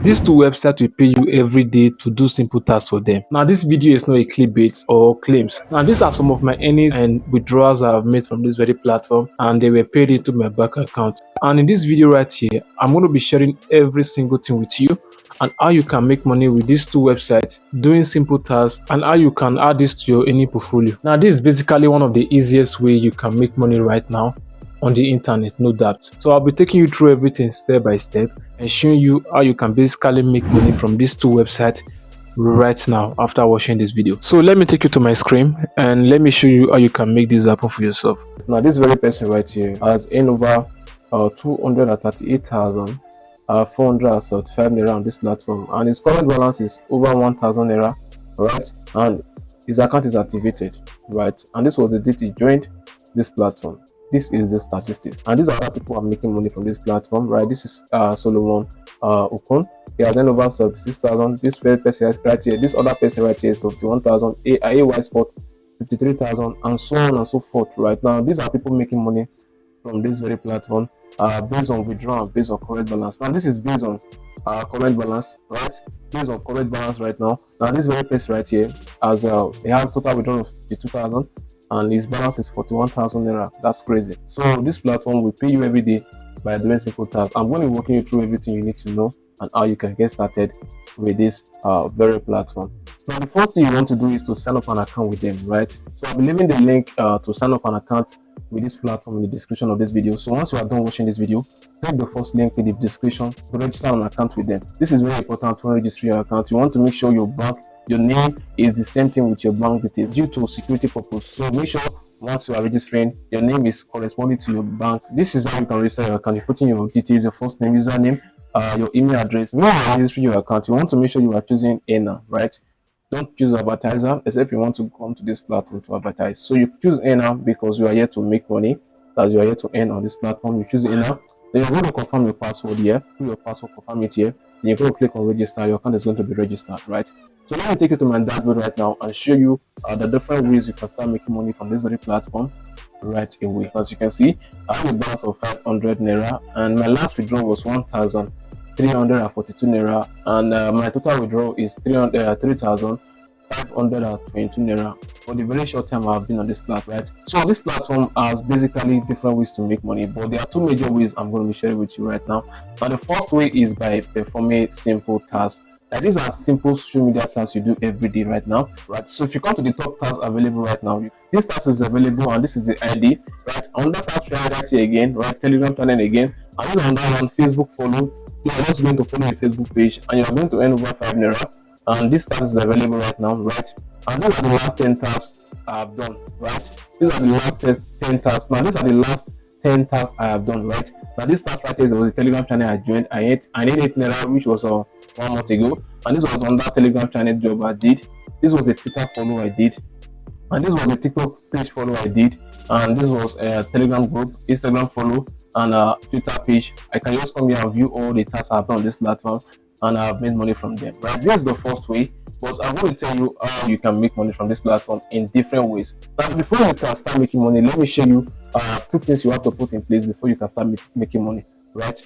These two websites will pay you every day to do simple tasks for them. Now, this video is not a clickbait or claims. Now, these are some of my earnings and withdrawals I have made from this very platform, and they were paid into my bank account. And in this video right here, I'm going to be sharing every single thing with you and how you can make money with these two websites, doing simple tasks, and how you can add this to your earning portfolio. Now, this is basically one of the easiest way you can make money right now on the internet, no doubt. So I'll be taking you through everything step by step and showing you how you can basically make money from these two websites right now after watching this video. So let me take you to my screen and let me show you how you can make this happen for yourself. Now, this very person right here has earned over 238,435 naira on this platform, and his current balance is over 1,000 naira, right? And his account is activated, right? And this was the date he joined this platform. This is the statistics, and these are other people who are making money from this platform, right? This is Solomon Okon. He has then over 6,000. This very person right here, this other person right here is 71,000. AY Sport 53,000, and so on and so forth. Right now, these are people making money from this very platform based on withdrawal, based on current balance. Now, this is based on current balance, right? Based on current balance right now. Now, this very person right here has he has total withdrawal of 52,000. And his balance is 41,000 naira. That's crazy. So this platform will pay you every day by doing simple tasks. I'm going to be walking you through everything you need to know and how you can get started with this very platform. Now, the first thing you want to do is to sign up an account with them, right? So I'll be leaving the link to sign up an account with this platform in the description of this video. So once you are done watching this video, click the first link in the description to register an account with them. This is very important to register your account. You want to make sure your name is the same thing with your bank details due to security purpose. So make sure once you are registering, your name is corresponding to your bank. This is how you can register your account. You put in your details, your first name, username, your email address. When you are registering your account, you want to make sure you are choosing earner, right? Don't choose advertiser except you want to come to this platform to advertise. So you choose earner because you are here to make money, as you are here to earn on this platform. You choose earner. Then you're going to confirm your password here. Put your password, confirm it here. Then you're going to click on register. Your account is going to be registered, right? So let me take you to my dashboard right now and show you the different ways you can start making money from this very platform right away. As you can see, I have a balance of 500 naira, and my last withdrawal was 1,342 naira, and my total withdrawal is 3,522 naira for the very short time I've been on this platform, right? So this platform has basically different ways to make money, but there are two major ways I'm going to be sharing with you right now. Now, the first way is by performing simple tasks. These are simple social media tasks you do every day right now, right? So if you come to the top tasks available right now, this task is available, and this is the ID, right? On that task right here again, right? Telegram channel again, and this on that one, Facebook follow. You are just going to follow your Facebook page, and you are going to earn over 5 naira. And this task is available right now, right? And these are the last 10 tasks I have done, right? These are the last 10 tasks. Now, these are the last 10 tasks I have done, right? Now, this task right here was a Telegram channel I joined. I ate 8 naira, which was 1 month ago, and this was on that Telegram channel job I did. This was a Twitter follow I did, and this was a TikTok page follow I did, and this was a Telegram group, Instagram follow, and a Twitter page. I can just come here and view all the tasks I've done on this platform, and I've made money from them, right? This is the first way, but I'm going to tell you how you can make money from this platform in different ways. Now, before you can start making money, let me show you 2 things you have to put in place before you can start making money, right?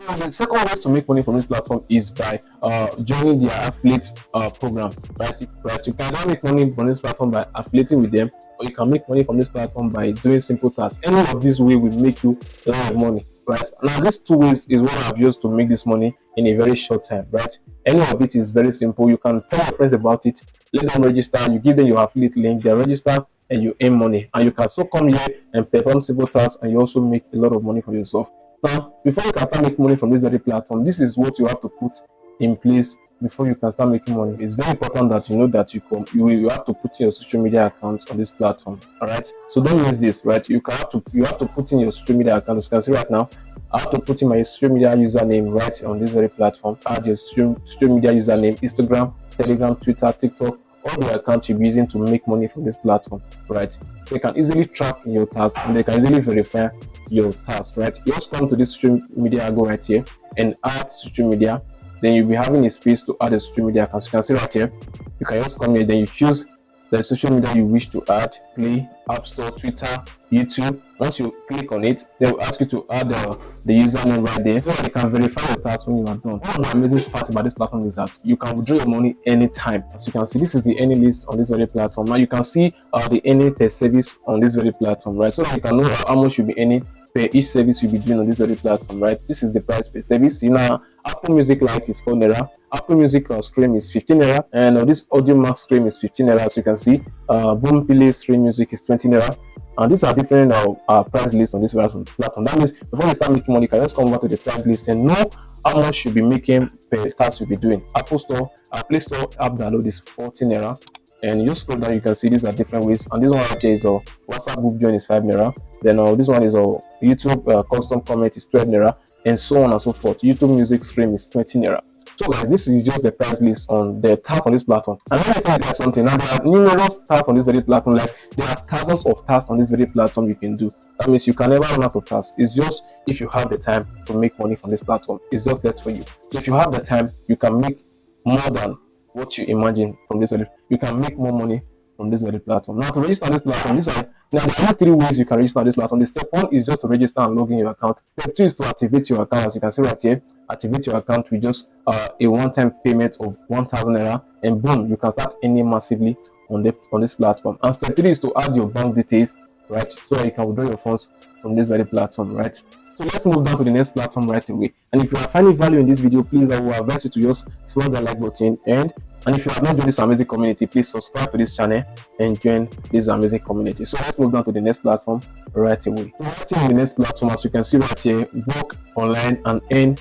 The second way to make money from this platform is by joining their affiliate program, right? You can either make money from this platform by affiliating with them, or you can make money from this platform by doing simple tasks. Any of these ways will make you a lot of money, right? Now, these 2 ways is what I've used to make this money in a very short time, right? Any of it is very simple. You can tell your friends about it, let them register, you give them your affiliate link, they register, and you earn money. And you can also come here and perform simple tasks, and you also make a lot of money for yourself. Now, before you can start making money from this very platform, this is what you have to put in place before you can start making money. It's very important that you know that you have to put in your social media accounts on this platform. All right. So don't miss this, right? You have to put in your social media account. As you can see right now, I have to put in my social media username right on this very platform. Add your social media username: Instagram, Telegram, Twitter, TikTok. All the accounts you'll be using to make money from this platform, right? They can easily track your tasks, and they can easily verify your tasks, right? You just come to this social media, go right here and add social media. Then you'll be having a space to add a social media account. You can see right here, you can just come here, then you choose the social media you wish to add: Play, App Store, Twitter, YouTube. Once you click on it, they will ask you to add the username right there, so that they can verify your task when you are done. One of the amazing part about this platform is that you can withdraw your money anytime. As you can see, this is the earning list on this very platform. Now you can see the earning per service on this very platform, right? So that you can know how much you'll be earning per each service you'll be doing on this very platform, right? This is the price per service. You know, Apple Music Live is 4 Naira. Apple Music stream is 15 Naira, and this Audio Max stream is 15 Naira. As you can see, Boom Play stream music is 20 Naira. And these are different price lists on this platform. That means before you start making money, you can just come over to the price list and know how much you'll be making per task you'll be doing. Apple Store, Play Store app download is 14 Naira. And you scroll down, you can see these are different ways. And this one right here is WhatsApp group join is 5 Naira. Then this one is YouTube custom comment is 12 Naira, and so on and so forth. YouTube music stream is 20 Naira. So guys, this is just the price list on the tasks on this platform. And let me tell you guys something. Now there are numerous tasks on this very platform. Like there are thousands of tasks on this very platform you can do. That means you can never run out of tasks. It's just if you have the time to make money from this platform. It's just left for you. So if you have the time, you can make more than what you imagine from this very. You can make more money from this very platform. Now to register on this platform, there are 3 ways you can register on this platform. The step 1 is just to register and log in your account. Step 2 is to activate your account. As you can see right here, activate your account with just a one-time payment of 1,000 Naira, and boom, you can start earning massively on this platform. And step 3 is to add your bank details, right, so that you can withdraw your funds from this very platform, right? So let's move down to the next platform right away. And if you are finding value in this video, please, I will advise you to just smash the like button. And if you have not joined this amazing community, please subscribe to this channel and join this amazing community. So let's move down to the next platform right away. So right here in the next platform, as you can see right here, work online and earn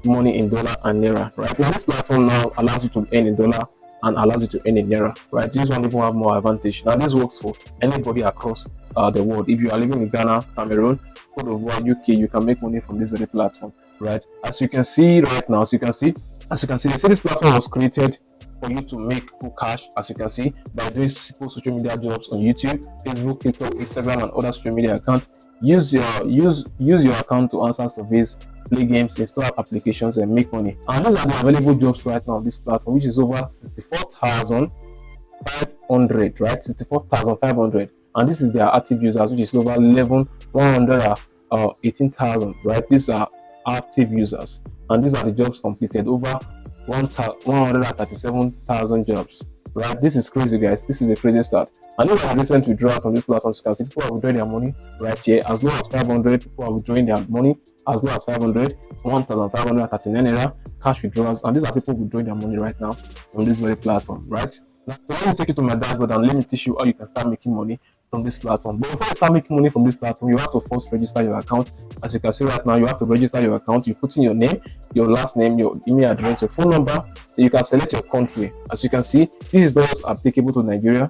money in dollar and naira. Right now, this platform now allows you to earn in dollar and allows you to earn in naira. Right, this one even have more advantage. Now this works for anybody across the world. If you are living in Ghana, Cameroon, Cote d'Ivoire, UK, you can make money from this very platform. Right, as you can see right now, they say this platform was created for you to make full cash, as you can see, by doing simple social media jobs on YouTube, Facebook, TikTok, Instagram, and other social media accounts. Use your account to answer surveys, play games, install applications, and make money. And those are the available jobs right now on this platform, which is over 64,500, right? 64,500. And this is their active users, which is over 118,000, right? These are active users, and these are the jobs completed, over 137,000 jobs, right? This is crazy, guys. This is a crazy start. And those are recent withdrawals on this platform. So you can see people are withdrawing their money right here, as low as 500. People are withdrawing their money as low as 500, 1,539 Naira cash withdrawals, and these are people withdrawing their money right now on this very platform, right? Now, so let me take you to my dashboard and let me teach you how you can start making money from this platform. But before you start making money from this platform, you have to first register your account. As you can see right now, you have to register your account. You put in your name, your last name, your email address, your phone number. Then you can select your country. As you can see, this is those applicable to Nigeria,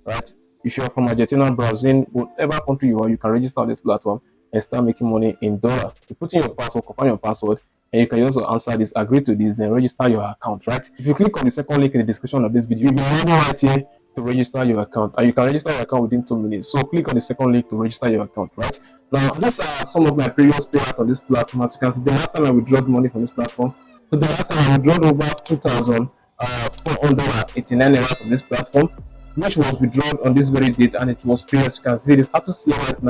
right? If you are from Argentina browsing, whatever country you are, you can register on this platform and start making money in dollar. You put in your password, confirm your password, and you can also answer this, agree to this, then register your account, right? If you click on the second link in the description of this video, you'll be ready right here to register your account, and you can register your account within 2 minutes. So click on the second link to register your account, right? Now, these are some of my previous payouts on this platform. As you can see, the last time I withdrew money from this platform, so the last time I withdrew over 2,489 Naira from this platform, which was withdrawn on this very date, and it was paid. As you can see, the status here right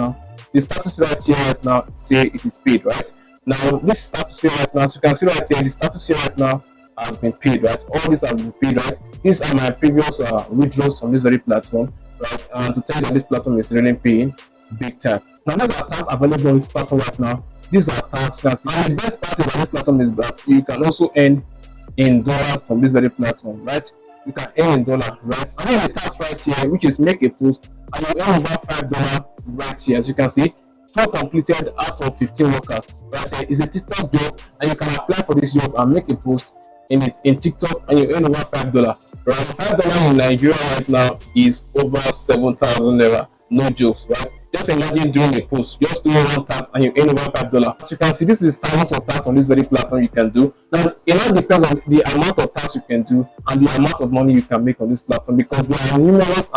now, say it is paid, right? Now, this status here right now, so you can see right here, the status here right now has been paid, right? All these have been paid, right? These are my previous withdrawals from this very platform, right? And to tell you that this platform is really paying big time. Now, these are tasks available on this platform right now. These are tasks, and the best part of this platform is that you can also earn in dollars from this very platform, right? You can earn in dollar, right? And then the task right here, which is make a post, and you earn over $5 right here. As you can see, 12 completed out of 15 workers right here is a TikTok job, and you can apply for this job and make a post in TikTok, and you earn over $5. Right, $5 in Nigeria right now is over 7,000 Naira. No jokes, right? Just imagine doing a post, just doing one task, and you earn over $5. As you can see, this is thousands of tasks on this very platform you can do. Now, it all depends on the amount of tasks you can do and the amount of money you can make on this platform, because there are numerous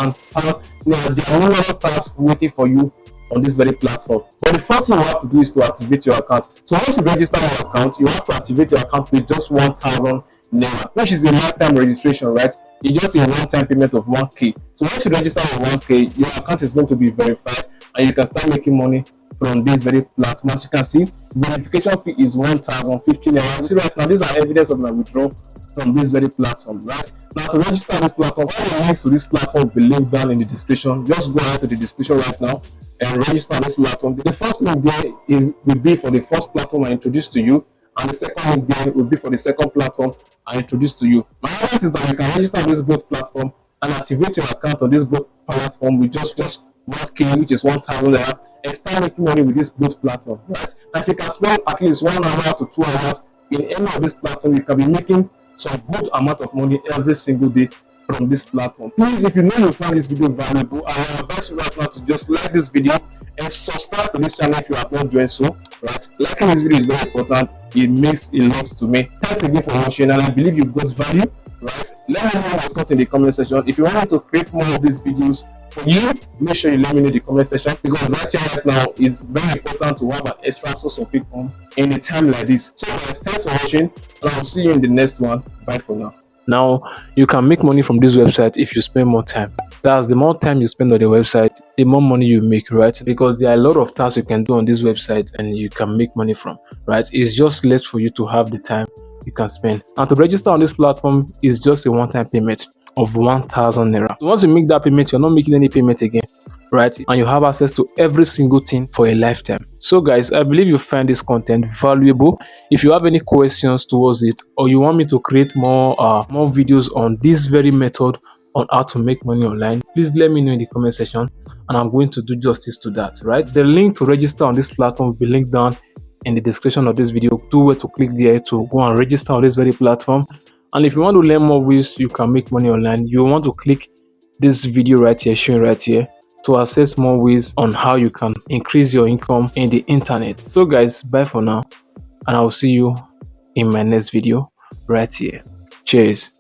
tasks waiting for you on this very platform. But the first thing you have to do is to activate your account. So once you register your account, you have to activate your account with just 1,000 Naira, which is the lifetime registration, right? It's just a one-time payment of 1k. So once you register with 1k, your account is going to be verified and you can start making money from this very platform. As you can see, verification fee is 1,050 naira. See right now, these are evidence of my withdrawal from this very platform, right? Now to register on this platform, all the links to this platform will be linked down in the description. Just go ahead to the description right now and register on this platform. The first link there will be for the first platform I introduced to you, and the second link there will be for the second platform I introduced to you. My advice is that you can register on this both platform and activate your account on this both platform with just 1k, which is 1,000 naira, and start making money with this both platform, right? And if you can spend at least 1 hour to 2 hours in any of this platform, you can be making some good amount of money every single day from this platform. Please, if you know you find this video valuable, I advise you right now to just like this video and subscribe to this channel if you have not joined so, right? Liking this video is very important. It means a lot to me. Thanks again for watching, and I believe you got value, right? Let me know your thoughts in the comment section. If you want me to create more of these videos for you, make sure you let me know in the comment section, because right here right now is very important to have an extra source of income in a time like this. So guys, thanks for watching, and I'll see you in the next one. Bye for now. Now, you can make money from this website if you spend more time. That's the more time you spend on the website, the more money you make, right? Because there are a lot of tasks you can do on this website and you can make money from, right? It's just left for you to have the time you can spend. And to register on this platform is just a one-time payment of 1,000 naira. So once you make that payment, you're not making any payment again, right? And you have access to every single thing for a lifetime. So guys, I believe you find this content valuable. If you have any questions towards it, or you want me to create more videos on this very method on how to make money online, please let me know in the comment section, and I'm going to do justice to that, right? The link to register on this platform will be linked down in the description of this video. Do where to click there to go and register on this very platform. And if you want to learn more ways you can make money online, you want to click this video right here, showing right here, to access more ways on how you can increase your income in the internet. So guys, bye for now, and I'll see you in my next video right here. Cheers.